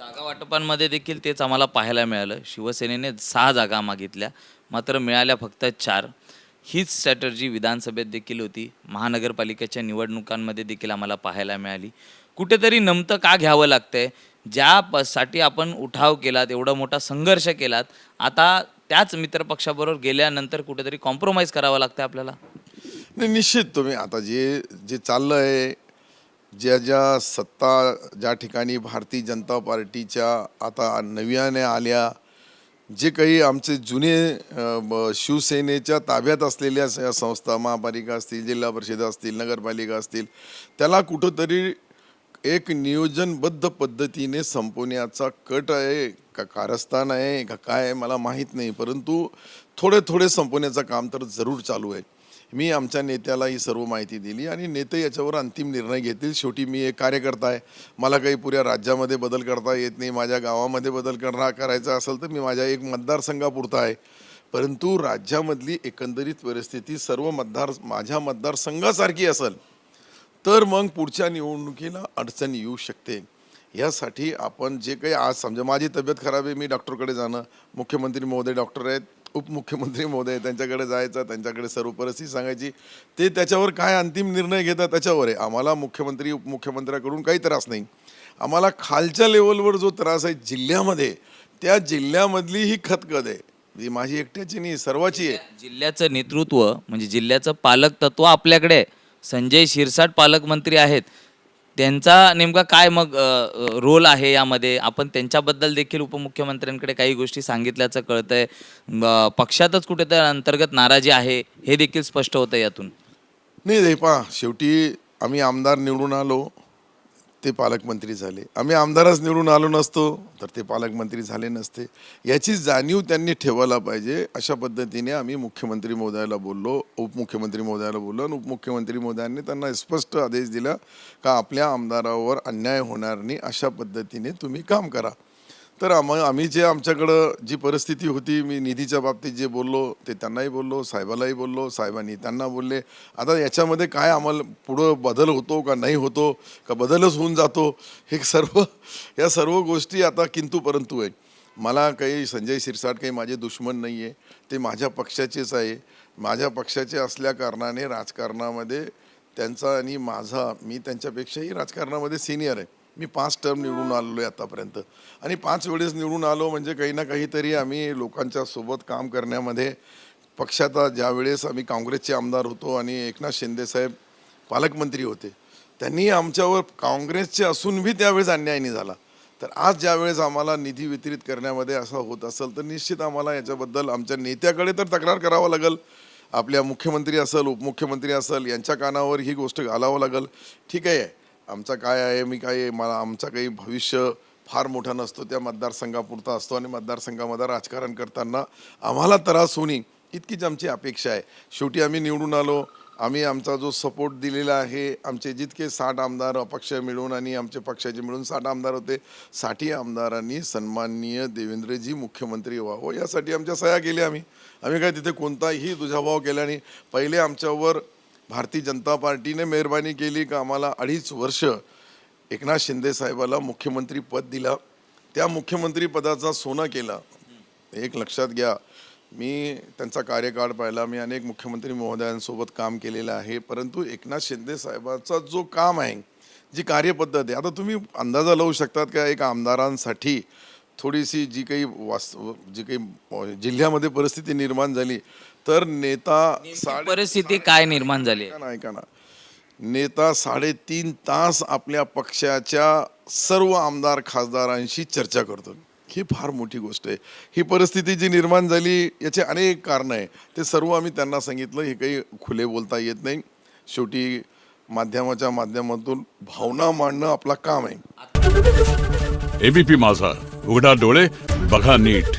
जागा वाटपांमध्ये देखील तेच आम्हाला पाहायला मिळालं. शिवसेनेने 6 जागा मागितल्या, मात्र मिळाल्या फक्त 4. हीच स्ट्रॅटर्जी विधानसभेत देखील होती. महानगरपालिकेच्या निवडणुकांमध्ये देखील आम्हाला पाहायला मिळाली. कुठेतरी नमतं का घ्यावं लागतंय? साठी आपण उठाव केलात, एवढा मोठा संघर्ष केलात, आता त्याच मित्रपक्षाबरोबर गेल्यानंतर कुठेतरी कॉम्प्रोमाईज करावं लागतंय आपल्याला? नाही, निश्चित तुम्ही आता जे जे चाललं आहे, ज्या सत्ता ज्या ठिकाणी भारतीय जनता पार्टीच्या आता नव्याने आल्या, जे काही आमचे जुने शिवसेनेच्या ताब्यात असलेल्या संस्था, महापालिका असतील, जिल्हा परिषद असतील, नगरपालिका असतील, त्याला कुठंतरी एक नियोजनबद्ध पद्धतीने संपवण्याचा कट आहे का कारस्थान आहे का काय आहे मला माहीत नाही, परंतु थोडे थोडे संपवण्याचं काम तर जरूर चालू आहे. मी आमच्या नेत्याला ही सर्व माहिती दिली आणि नेते याच्यावर अंतिम निर्णय घेतील. शेवटी मी एक कार्यकर्ता आहे, मला काही पुऱ्या राज्यामध्ये बदल करता येत नाही. माझ्या गावामध्ये बदल करायचा असेल तर मी माझ्या एक मतदारसंघापुरता आहे, परंतु राज्यामधली एकंदरीत परिस्थिती सर्व माझ्या मतदारसंघासारखी असेल तर मग पुढच्या निवडणुकीला अडचण येऊ शकते. यासाठी आपण जे काही आज समजा माझी तब्येत खराब आहे, मी डॉक्टरकडे जाणं, मुख्यमंत्री महोदय डॉक्टर आहेत, उपमुख्यमंत्री महोदय त्यांच्याकडे जायचं, त्यांच्याकडे सर्व परिस्थिती सांगायची, ते त्याच्यावर काय अंतिम निर्णय घेतात त्याच्यावर आहे. आम्हाला मुख्यमंत्री उपमुख्यमंत्र्याकडून काही त्रास नाही. आम्हाला खालच्या लेवलवर जो त्रास आहे जिल्ह्यामध्ये, त्या जिल्ह्यामधली ही खतखत आहे, ही माझी एकट्याची नाही, सर्वाची आहे. जिल्ह्याचं नेतृत्व म्हणजे जिल्ह्याचं पालक तत्व आपल्याकडे आहे. संजय शिरसाट पालकमंत्री आहेत. त्यांचा नेमका काय मग रोल आहे यामध्ये? आपण त्यांच्याबद्दल देखील उपमुख्यमंत्र्यांकडे काही गोष्टी सांगितल्याचं कळतंय. पक्षातच कुठेतरी अंतर्गत नाराजी आहे, हे देखील स्पष्ट होतं यातून. नाही रे पहा, शेवटी आम्ही आमदार निवडून आलो, ते पालकमंत्री झाले. आम्ही आमदारच निवडून आलो नसतो तर ते पालकमंत्री झाले नसते. याची जाणीव त्यांनी ठेवायला पाहिजे. अशा पद्धतीने आम्ही मुख्यमंत्री महोदयाला बोललो, उपमुख्यमंत्री महोदयाला बोललो आणि उपमुख्यमंत्री महोदयांनी त्यांना स्पष्ट आदेश दिला का आपल्या आमदारावर अन्याय होणार नाही, अशा पद्धतीने तुम्ही काम करा. तर आम्ही जे आमच्याकडं जी परिस्थिती होती, मी निधीच्या बाबतीत जे बोललो ते त्यांनाही बोललो, साहेबालाही बोललो, साहेबांनी त्यांना बोलले. आता याच्यामध्ये काय आम्हाला पुढं बदल होतो का नाही होतो का बदलच होऊन जातो, हे या सर्व गोष्टी आता किंतु परंतु आहे. मला काही संजय शिरसाट काही माझे दुश्मन नाही आहे, ते माझ्या पक्षाचेच आहे. माझ्या पक्षाचे असल्या कारणाने राजकारणामध्ये त्यांचा आणि माझा, मी त्यांच्यापेक्षाही राजकारणामध्ये सिनियर आहे. मी 5 टर्म निवडून आलेलो आहे आतापर्यंत आणि 5 वेळेस निवडून आलो म्हणजे काही ना काहीतरी आम्ही लोकांच्या सोबत काम करण्यामध्ये पक्षाचा, ज्यावेळेस आम्ही काँग्रेसचे आमदार होतो आणि एकनाथ शिंदेसाहेब पालकमंत्री होते, त्यांनी आमच्यावर काँग्रेसचे असूनही त्यावेळेस अन्याय नाही झाला. तर आज ज्यावेळेस आम्हाला निधी वितरित करण्यामध्ये असं होत असेल तर निश्चित आम्हाला याच्याबद्दल आमच्या नेत्याकडे तर तक्रार करावं लागेल. आपल्या मुख्यमंत्री असेल, उपमुख्यमंत्री असेल, यांच्या कानावर ही गोष्ट घालावं लागेल. ठीक आहे, आमचा काय आहे, आमचा काही भविष्य फार मोठा नसतो, त्या मतदारसंघापुरता असतो आणि मतदारसंघामध्ये राजकारण करताना आम्हाला त्रास होणे इतकीच आमची अपेक्षा आहे. शेवटी आम्ही निवडून आलो, आम्ही आमचा जो सपोर्ट दिलेला आहे, आमचे जितके 60 आमदार अपक्ष मिळून आणि आमचे पक्षाचे मिळून 60 आमदार होते, 60 आमदारांनी सन्माननीय देवेंद्रजी मुख्यमंत्री व्हावं यासाठी आमच्या सह्या केल्या. आम्ही काय तिथे कोणताही दुजाभाव केला नाही. पहिले आमच्यावर भारतीय जनता पार्टीने मेहरबानी केली का आम्हाला 2.5 वर्ष एकनाथ शिंदे साहेबाला मुख्यमंत्री पद दिला, त्या मुख्यमंत्री पदाचा सोनं केला. एक लक्षात घ्या, मी त्यांचा कार्यकाळ पाहिला, मी अनेक मुख्यमंत्री महोदयांसोबत काम केलेलं आहे, परंतु एकनाथ शिंदे साहेबाचा जो काम आहे, जी कार्यपद्धत आहे, आता तुम्ही अंदाजा लावू शकतात का एक आमदारांसाठी थोडीशी जी काही जिल्ह्यामध्ये परिस्थिती निर्माण झाली तर परिस्थिती काय निर्माण झाली? ऐका ना, नेता 3.5 तास आपल्या पक्षाच्या सर्व आमदार खासदारांशी चर्चा करतो. ही फार मोठी गोष्ट आहे. ही परिस्थिती जी निर्माण झाली याचे अनेक कारणं आहे, ते सर्व आम्ही त्यांना सांगितलं. हे काही खुले बोलता येत नाही. शेवटी माध्यमाच्या माध्यमातून भावना मांडणं आपलं काम आहे. एबीपी माझा, उघडा डोळे बघा नीट.